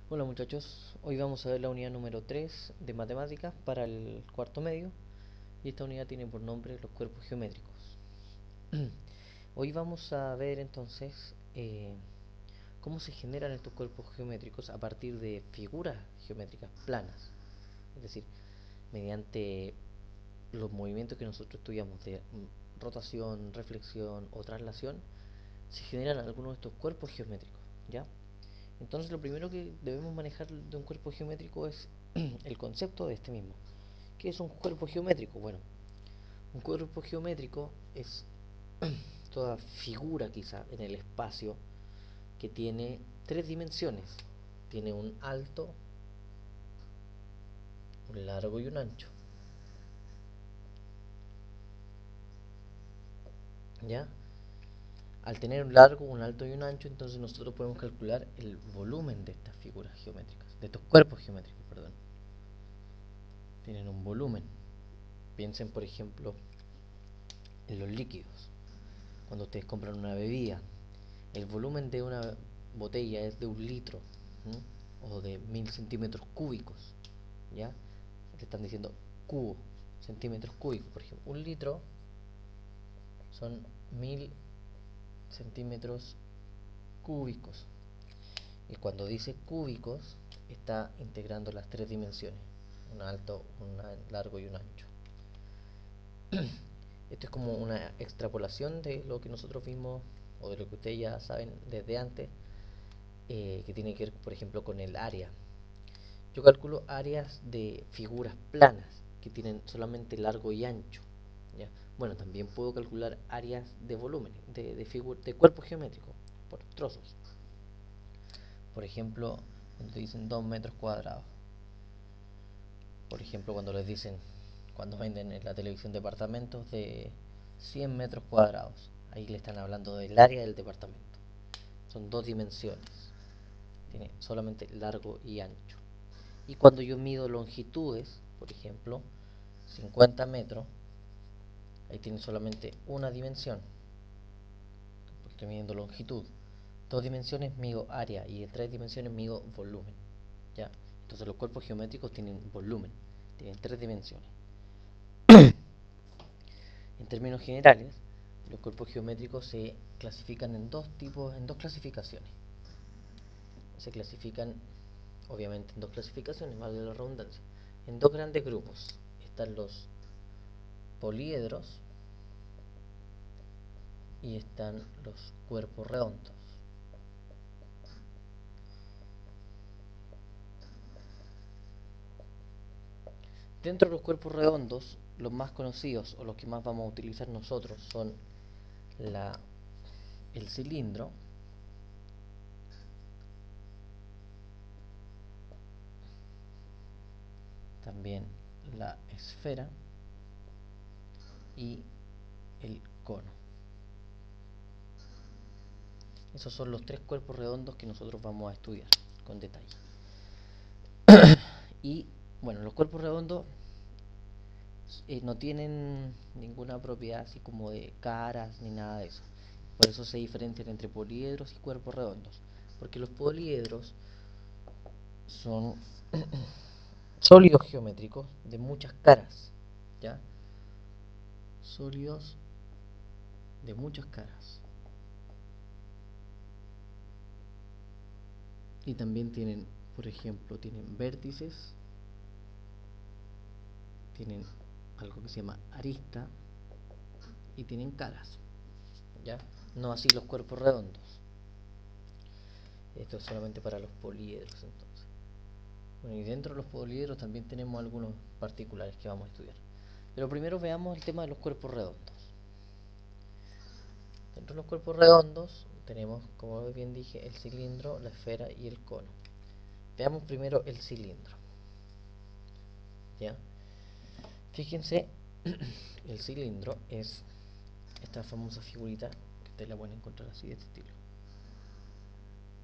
Hola muchachos, hoy vamos a ver la unidad número 3 de matemáticas para el cuarto medio y esta unidad tiene por nombre los cuerpos geométricos. Hoy vamos a ver entonces cómo se generan estos cuerpos geométricos a partir de figuras geométricas planas, es decir, mediante los movimientos que nosotros estudiamos de rotación, reflexión o traslación, se generan algunos de estos cuerpos geométricos, ¿ya? Entonces lo primero que debemos manejar de un cuerpo geométrico es el concepto de este mismo. ¿Qué es un cuerpo geométrico? Bueno, un cuerpo geométrico es toda figura quizá en el espacio que tiene tres dimensiones. Tiene un alto, un largo y un ancho. ¿Ya? Al tener un largo, un alto y un ancho, entonces nosotros podemos calcular el volumen de estas figuras geométricas, de estos cuerpos geométricos, perdón. Tienen un volumen. Piensen, por ejemplo, en los líquidos. Cuando ustedes compran una bebida, el volumen de una botella es de 1 litro, ¿m? O de 1000 centímetros cúbicos, ¿ya? Te están diciendo cubo, centímetros cúbicos, por ejemplo. 1 litro son 1000 centímetros cúbicos. Y cuando dice cúbicos, está integrando las tres dimensiones, un alto, un largo y un ancho. Esto es como una extrapolación de lo que nosotros vimos o de lo que ustedes ya saben desde antes, que tiene que ver, por ejemplo, con el área. Yo calculo áreas de figuras planas que tienen solamente largo y ancho, ¿ya? Bueno, también puedo calcular áreas de volumen, de cuerpos geométricos, por trozos. Por ejemplo, cuando te dicen 2 metros cuadrados. Por ejemplo, cuando les dicen, cuando venden en la televisión departamentos de 100 metros cuadrados. Ahí le están hablando del área del departamento. Son dos dimensiones. Tiene solamente largo y ancho. Y cuando yo mido longitudes, por ejemplo, 50 metros, ahí tiene solamente una dimensión, porque estoy midiendo longitud. Dos dimensiones mido área y en tres dimensiones mido volumen, ¿ya? Entonces los cuerpos geométricos tienen volumen, tienen tres dimensiones. En términos generales, los cuerpos geométricos se clasifican en dos tipos, en dos clasificaciones. Se clasifican, obviamente, en dos clasificaciones, valga la redundancia, en dos grandes grupos. Están los poliedros y están los cuerpos redondos. Dentro de los cuerpos redondos, los más conocidos o los que más vamos a utilizar nosotros son el cilindro, también la esfera y el cono. Esos son los tres cuerpos redondos que nosotros vamos a estudiar con detalle. Y bueno, los cuerpos redondos no tienen ninguna propiedad así como de caras ni nada de eso. Por eso se diferencian entre poliedros y cuerpos redondos. Porque los poliedros son sólidos geométricos de muchas caras, ¿ya? Sólidos de muchas caras. Y también tienen, por ejemplo, tienen vértices, tienen algo que se llama arista y tienen caras, ¿ya? No así los cuerpos redondos. Esto es solamente para los poliedros entonces. Bueno, y dentro de los poliedros también tenemos algunos particulares que vamos a estudiar. Pero primero veamos el tema de los cuerpos redondos. Dentro de los cuerpos redondos tenemos, como bien dije, el cilindro, la esfera y el cono. Veamos primero el cilindro, ¿ya? Fíjense, el cilindro es esta famosa figurita que ustedes la pueden encontrar así de este estilo.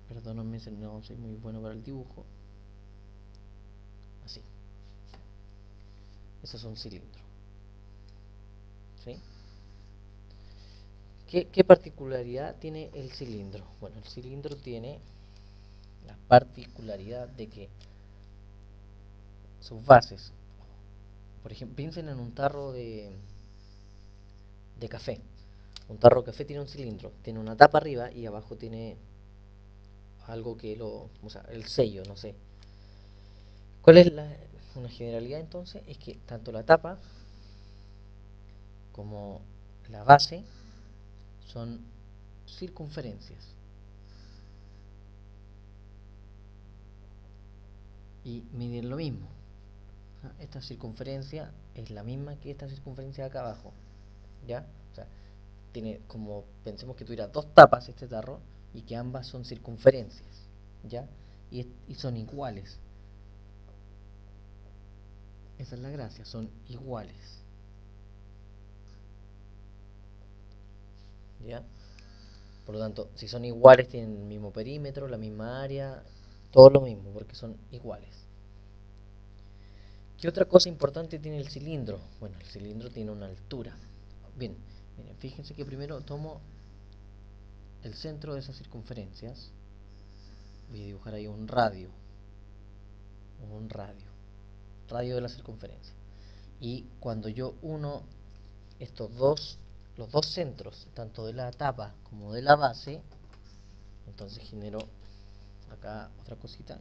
Perdónenme si no soy muy bueno para el dibujo. Así. Eso es un cilindro, ¿sí? ¿Qué particularidad tiene el cilindro? Bueno, el cilindro tiene la particularidad de que sus bases, por ejemplo, piensen en un tarro de café. Un tarro de café tiene un cilindro, tiene una tapa arriba y abajo tiene algo que o sea, el sello, no sé. ¿Cuál es una generalidad entonces? Es que tanto la tapa como la base son circunferencias. Y miden lo mismo. Esta circunferencia es la misma que esta circunferencia de acá abajo. ¿Ya? O sea, tiene como, pensemos que tuviera dos tapas este tarro y que ambas son circunferencias. ¿Ya? Y son iguales. Esa es la gracia, son iguales. ¿Ya? Por lo tanto, si son iguales, tienen el mismo perímetro, la misma área, todo lo mismo, porque son iguales. ¿Qué otra cosa importante tiene el cilindro? Bueno, el cilindro tiene una altura. Bien, miren, fíjense que primero tomo el centro de esas circunferencias. Voy a dibujar ahí radio de la circunferencia. Y cuando yo uno los dos centros, tanto de la tapa como de la base, entonces genero acá otra cosita.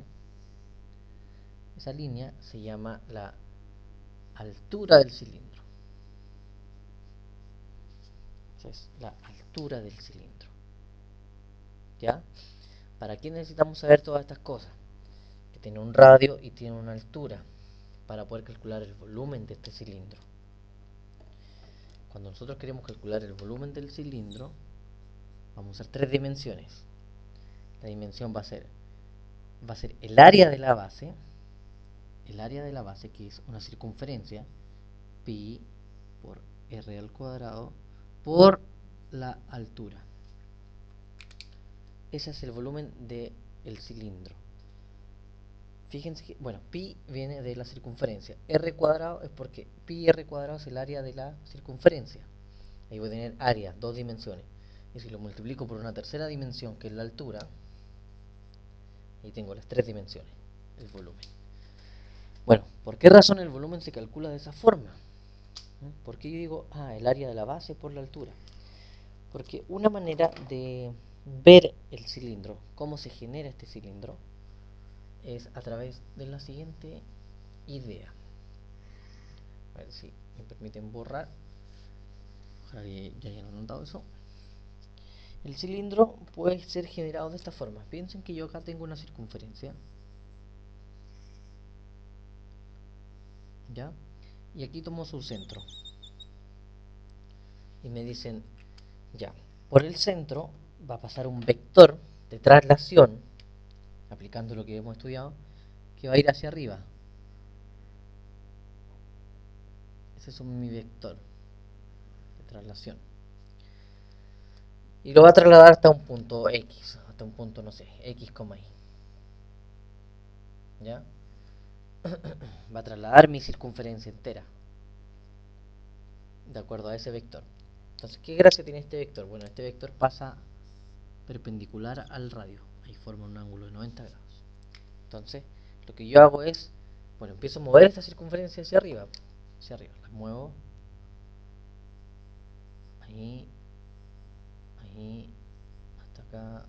Esa línea se llama la altura del cilindro. Esa es la altura del cilindro. ¿Ya? ¿Para qué necesitamos saber todas estas cosas? Que tiene un radio y tiene una altura para poder calcular el volumen de este cilindro. Cuando nosotros queremos calcular el volumen del cilindro, vamos a usar tres dimensiones. La dimensión va a ser el área de la base, que es una circunferencia, pi por r al cuadrado, por la altura. Ese es el volumen del cilindro. Fíjense que, bueno, pi viene de la circunferencia. R cuadrado es porque pi r cuadrado es el área de la circunferencia. Ahí voy a tener área, dos dimensiones. Y si lo multiplico por una tercera dimensión, que es la altura, ahí tengo las tres dimensiones, el volumen. Bueno, ¿por qué razón el volumen se calcula de esa forma? ¿Por qué yo digo, el área de la base por la altura? Porque una manera de ver el cilindro, cómo se genera este cilindro, es a través de la siguiente idea. A ver si me permiten borrar. Ojalá que ya hayan notado eso. El cilindro puede ser generado de esta forma. Piensen que yo acá tengo una circunferencia. ¿Ya? Y aquí tomo su centro. Y me dicen, ya, por el centro va a pasar un vector de traslación, aplicando lo que hemos estudiado, que va a ir hacia arriba. Ese es mi vector de traslación. Y lo va a trasladar hasta un punto X, hasta un punto, no sé, X, y. ¿Ya? Va a trasladar mi circunferencia entera, de acuerdo a ese vector. Entonces, ¿qué gracia tiene este vector? Bueno, este vector pasa perpendicular al radio. Ahí forma un ángulo de 90 grados. Entonces, lo que yo hago es, bueno, empiezo a mover esta circunferencia hacia arriba. La muevo. Ahí, ahí, hasta acá.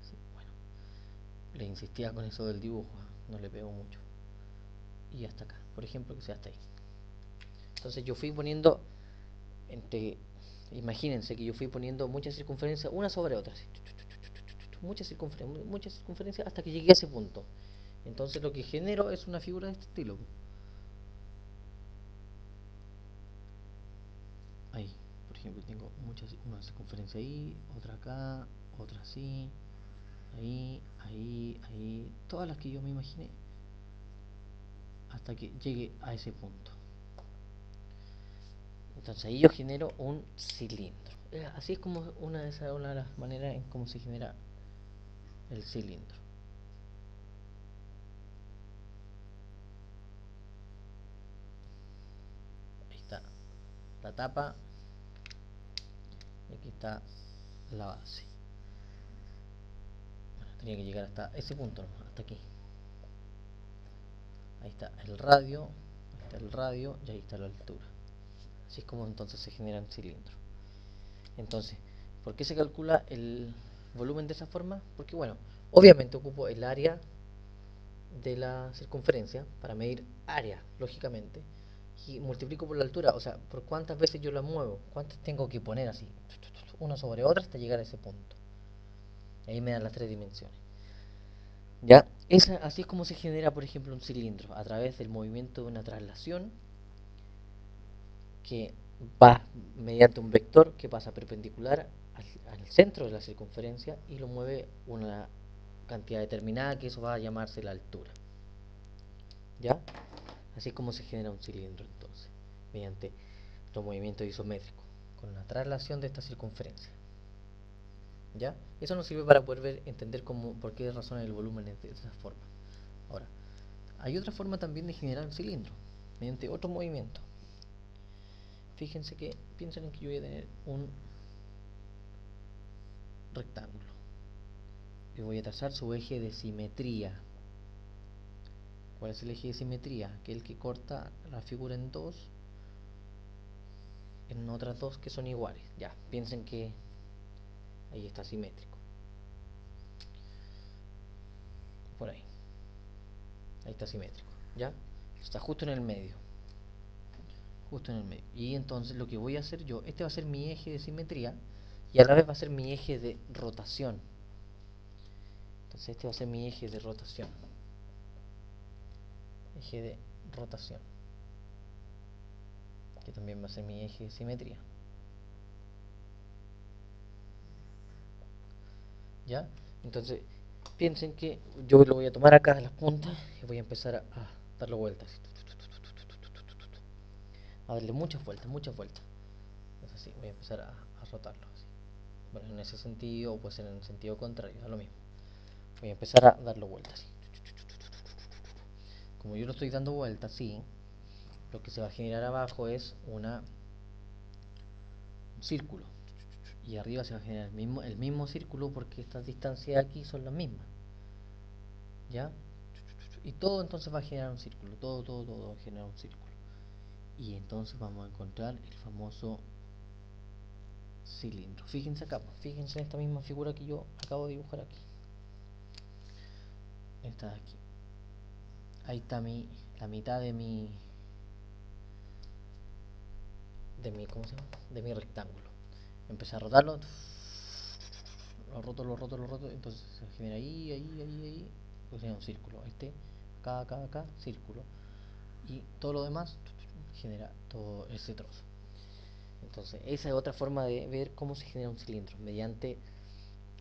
Sí, bueno, le insistía con eso del dibujo, no le pego mucho. Y hasta acá, por ejemplo, que sea hasta ahí. Entonces yo fui poniendo, imagínense que yo fui poniendo muchas circunferencias una sobre otra, muchas circunferencias hasta que llegué a ese punto. Entonces lo que genero es una figura de este estilo. Ahí, por ejemplo, tengo una circunferencia ahí, otra acá, otra así, ahí, todas las que yo me imaginé, hasta que llegue a ese punto. Entonces ahí yo genero un cilindro. Así es como una de las maneras en cómo se genera el cilindro. Ahí está la tapa y aquí está la base. Bueno, tenía que llegar hasta ese punto, ¿no? Hasta aquí. Ahí está el radio, y ahí está la altura. Así es como entonces se generan cilindros. Entonces, ¿por qué se calcula el volumen de esa forma? Porque bueno, obviamente ocupo el área de la circunferencia para medir área, lógicamente, y multiplico por la altura, o sea, por cuántas veces yo la muevo, cuántas tengo que poner así, una sobre otra hasta llegar a ese punto. Ahí me dan las tres dimensiones. ¿Ya? Así es como se genera, por ejemplo, un cilindro, a través del movimiento de una traslación que va mediante un vector que pasa perpendicular al centro de la circunferencia y lo mueve una cantidad determinada, que eso va a llamarse la altura. ¿Ya? Así es como se genera un cilindro entonces, mediante los movimientos isométricos, con la traslación de esta circunferencia. ¿Ya? Eso nos sirve para poder entender por qué razón el volumen es de esa forma. Ahora, hay otra forma también de generar un cilindro, mediante otro movimiento. Fíjense que, piensen en que yo voy a tener un rectángulo y voy a trazar su eje de simetría. ¿Cuál es el eje de simetría? Aquel que corta la figura en dos, en otras dos que son iguales. Ya, piensen que ahí está simétrico. Por ahí. Ahí está simétrico. ¿Ya? Está justo en el medio. Justo en el medio. Y entonces lo que voy a hacer yo, este va a ser mi eje de simetría y a la vez va a ser mi eje de rotación. Entonces este va a ser mi eje de rotación. Eje de rotación. Que también va a ser mi eje de simetría. ¿Ya? Entonces, piensen que yo lo voy a tomar acá de las puntas y voy a empezar a darle vueltas. A darle muchas vueltas, muchas vueltas. Es así, voy a empezar a rotarlo así. Bueno, en ese sentido, o puede ser en el sentido contrario, da lo mismo. Voy a empezar a darle vueltas así. Como yo lo estoy dando vueltas así, lo que se va a generar abajo es un círculo. Y arriba se va a generar el mismo círculo porque estas distancias aquí son las mismas. ¿Ya? Y todo entonces va a generar un círculo. Todo va a generar un círculo. Y entonces vamos a encontrar el famoso cilindro. Fíjense acá, fíjense en esta misma figura que yo acabo de dibujar aquí. Esta de aquí. Ahí está la mitad de mi ¿cómo se llama? De mi rectángulo. Empecé a rotarlo, lo roto, entonces se genera ahí, pues genera un círculo. Acá, círculo. Y todo lo demás genera todo ese trozo. Entonces, esa es otra forma de ver cómo se genera un cilindro, mediante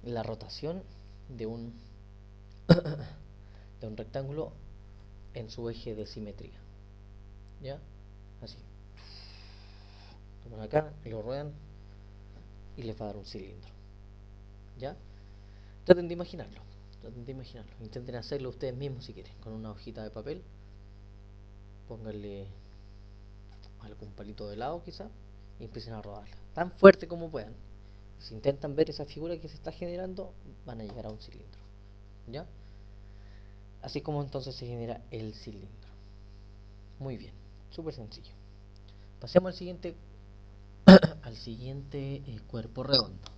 la rotación de un de un rectángulo en su eje de simetría. ¿Ya? Así. Toman acá, lo ruedan y les va a dar un cilindro. ¿Ya? Traten de imaginarlo. Intenten hacerlo ustedes mismos si quieren, con una hojita de papel. Pónganle algún palito de helado quizá y empiecen a rodarla tan fuerte como puedan. Si intentan ver esa figura que se está generando, van a llegar a un cilindro. ¿Ya? Así como entonces se genera el cilindro. Muy bien, súper sencillo. Pasemos al siguiente cuerpo redondo.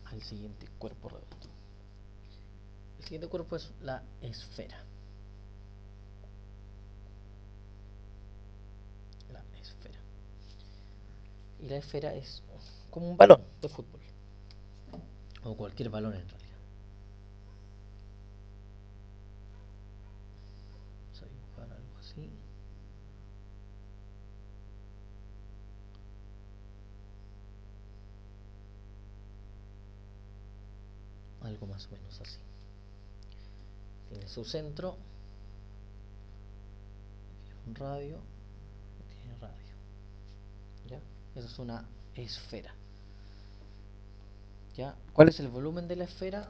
Al siguiente cuerpo redondo. El siguiente cuerpo es la esfera. La esfera. Y la esfera es como un balón de fútbol. O cualquier balón en realidad. Vamos a dibujar algo así. Algo más o menos así. Tiene su centro. Un radio. Tiene radio. ¿Ya? Eso es una esfera. ¿Ya? ¿Cuál es el volumen de la esfera?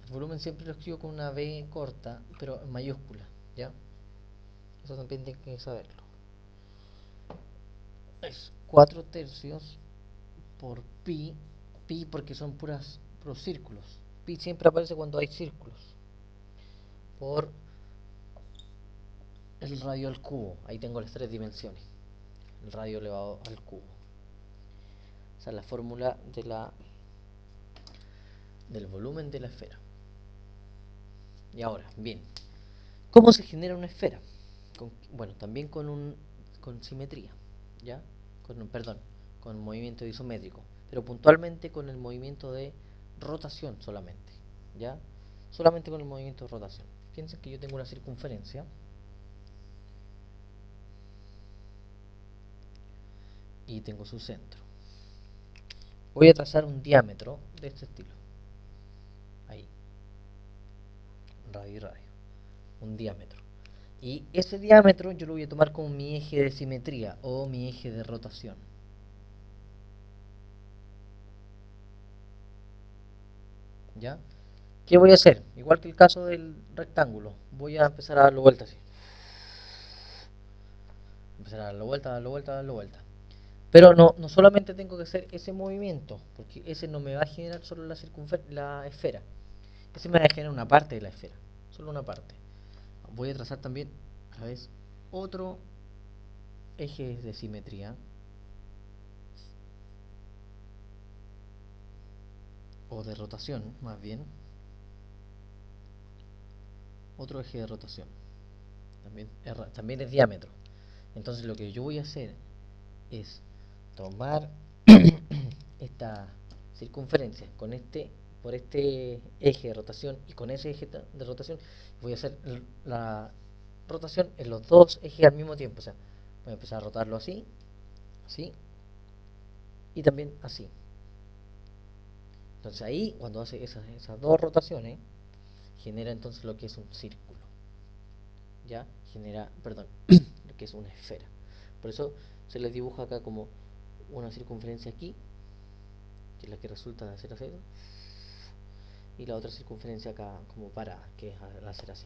El volumen siempre lo escribo con una B corta, pero en mayúscula. ¿Ya? Eso también tienen que saberlo. Es 4 tercios por pi, pi porque son puros círculos. Pi siempre aparece cuando hay círculos. Por el radio al cubo. Ahí tengo las tres dimensiones. El radio elevado al cubo. Esa es la fórmula del volumen de la esfera. Y ahora, bien, ¿cómo se genera una esfera? Bueno, también con simetría, ¿ya? Con movimiento isométrico, pero puntualmente con el movimiento de rotación solamente, ¿ya? Solamente con el movimiento de rotación. Piensen que yo tengo una circunferencia y tengo su centro. Voy a trazar un diámetro de este estilo. Ahí. Radio y radio. Un diámetro. Y ese diámetro yo lo voy a tomar como mi eje de simetría o mi eje de rotación. ¿Ya? ¿Qué voy a hacer? Igual que el caso del rectángulo. Voy a empezar a darlo vuelta así. Empezar a darlo vuelta, darlo vuelta, darlo vuelta. Pero no solamente tengo que hacer ese movimiento, porque ese no me va a generar solo la esfera. Ese me va a generar una parte de la esfera. Solo una parte. Voy a trazar también a la vez otro eje de simetría. O de rotación, más bien. Otro eje de rotación. También es diámetro. Entonces lo que yo voy a hacer es tomar esta circunferencia por este eje de rotación y con ese eje de rotación voy a hacer la rotación en los dos ejes al mismo tiempo. O sea, voy a empezar a rotarlo así, así y también así. Entonces ahí, cuando hace esas dos rotaciones, genera entonces lo que es un círculo. Ya genera, perdón, lo que es una esfera. Por eso se les dibuja acá como una circunferencia aquí, que es la que resulta de hacer así, y la otra circunferencia acá como parada, que es al hacer así.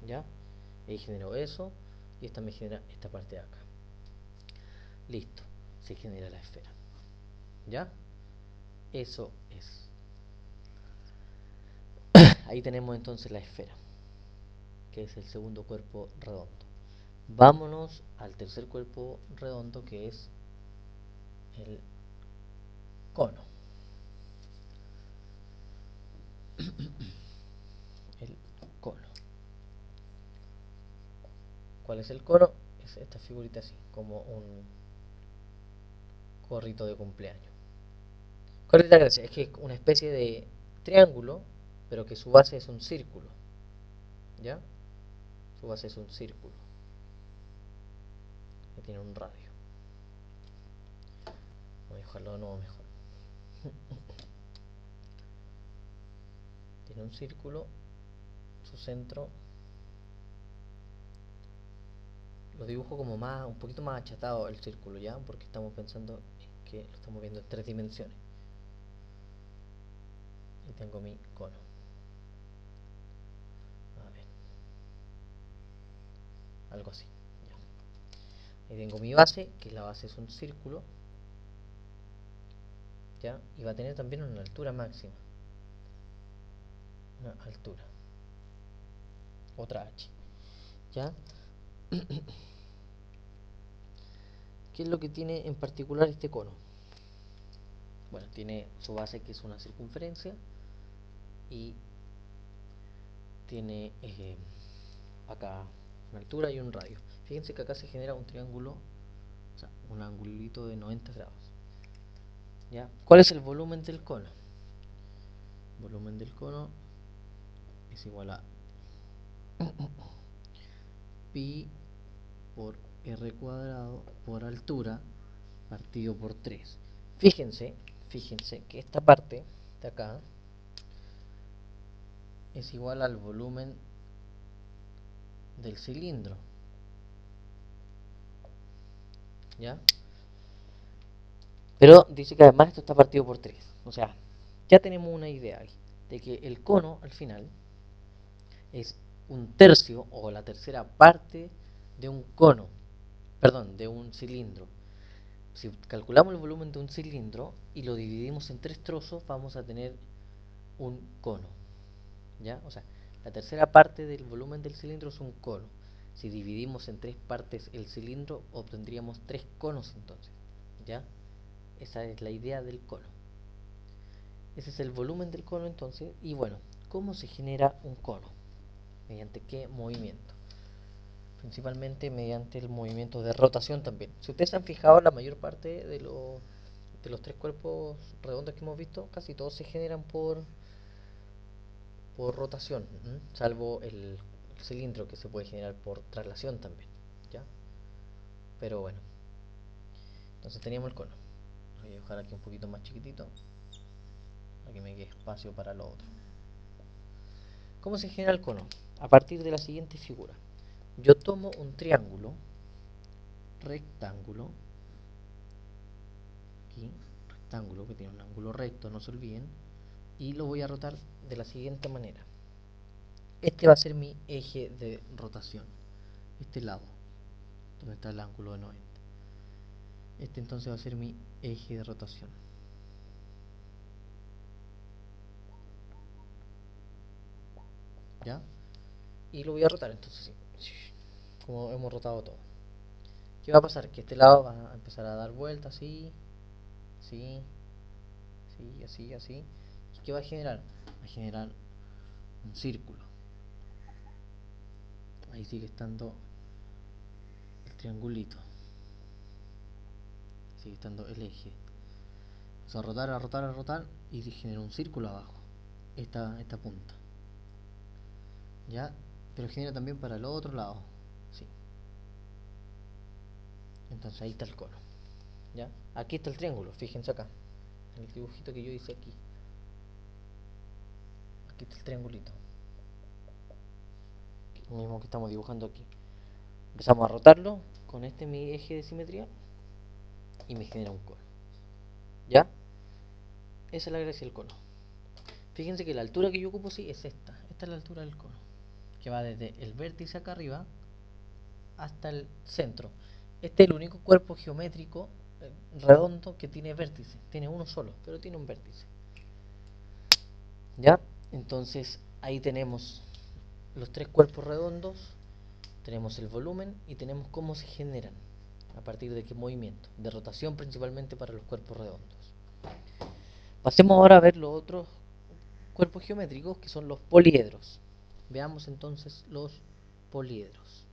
¿Ya? Ahí generó eso, y esta me genera esta parte de acá. Listo, se genera la esfera. ¿Ya? Eso es. Ahí tenemos entonces la esfera, que es el segundo cuerpo redondo. Vámonos al tercer cuerpo redondo, que es el cono. El cono. ¿Cuál es el cono? Es esta figurita así, como un gorrito de cumpleaños. ¿Cuál es la gracia? Es que es una especie de triángulo, pero que su base es un círculo. ¿Ya? Su base es un círculo. Que tiene un radio. Voy a dejarlo de nuevo mejor. Tiene un círculo, su centro. Lo dibujo como un poquito más achatado el círculo, ¿ya? Porque estamos pensando que lo estamos viendo en tres dimensiones. Y tengo mi cono. A ver. Algo así. Ya. Ahí tengo mi base, que la base es un círculo. ¿Ya? Y va a tener también una altura máxima. Una altura. Otra H. ¿Ya? ¿Qué es lo que tiene en particular este cono? Bueno, tiene su base, que es una circunferencia, y tiene acá una altura y un radio. Fíjense que acá se genera un triángulo, o sea, un angulito de 90 grados. ¿Ya? ¿Cuál es el volumen del cono? El volumen del cono es igual a pi por r cuadrado por altura partido por 3. Fíjense que esta parte de acá es igual al volumen del cilindro. ¿Ya? Pero dice que además esto está partido por 3. O sea, ya tenemos una idea ahí de que el cono al final es un tercio o la tercera parte de un cono, perdón, de un cilindro. si calculamos el volumen de un cilindro y lo dividimos en tres trozos, vamos a tener un cono. ¿Ya? O sea, la tercera parte del volumen del cilindro es un cono. Si dividimos en tres partes el cilindro, obtendríamos tres conos entonces. ¿Ya? Esa es la idea del cono. Ese es el volumen del cono entonces. Y bueno, ¿cómo se genera un cono? ¿Mediante qué movimiento? Principalmente mediante el movimiento de rotación también. Si ustedes se han fijado, la mayor parte de los tres cuerpos redondos que hemos visto, casi todos se generan por rotación, salvo el cilindro que se puede generar por traslación también, ¿ya? Pero bueno, entonces teníamos el cono. Voy a dejar aquí un poquito más chiquitito para que me quede espacio para lo otro. ¿Cómo se genera el cono? A partir de la siguiente figura. Yo tomo un triángulo rectángulo, aquí, rectángulo que tiene un ángulo recto, no se olviden, y lo voy a rotar de la siguiente manera. Este va a ser mi eje de rotación, este lado, donde está el ángulo de 90. Este entonces va a ser mi eje de rotación. ¿Ya? Y lo voy a rotar entonces, sí, como hemos rotado todo. ¿Qué va a pasar? Que este lado va a empezar a dar vueltas así, así, así, así, así. ¿Y qué va a generar? Va a generar un círculo. Ahí sigue estando el triangulito. Sigue estando el eje. Vamos a rotar, a rotar, a rotar y genera un círculo abajo. Esta punta. ¿Ya? Pero genera también para el otro lado. Sí. Entonces ahí está el cono. ¿Ya? Aquí está el triángulo, fíjense acá. En el dibujito que yo hice aquí. Aquí está el triangulito. El mismo que estamos dibujando aquí. Empezamos a rotarlo con mi eje de simetría y me genera un cono. ¿Ya? Esa es la gracia del cono. Fíjense que la altura que yo ocupo sí es esta. Esta es la altura del cono. Que va desde el vértice acá arriba hasta el centro. Este es el único cuerpo geométrico redondo que tiene vértice. Tiene uno solo, pero tiene un vértice. ¿Ya? Entonces ahí tenemos los tres cuerpos redondos, tenemos el volumen y tenemos cómo se generan, a partir de qué movimiento, de rotación principalmente para los cuerpos redondos. Pasemos ahora a ver los otros cuerpos geométricos que son los poliedros. Veamos entonces los poliedros.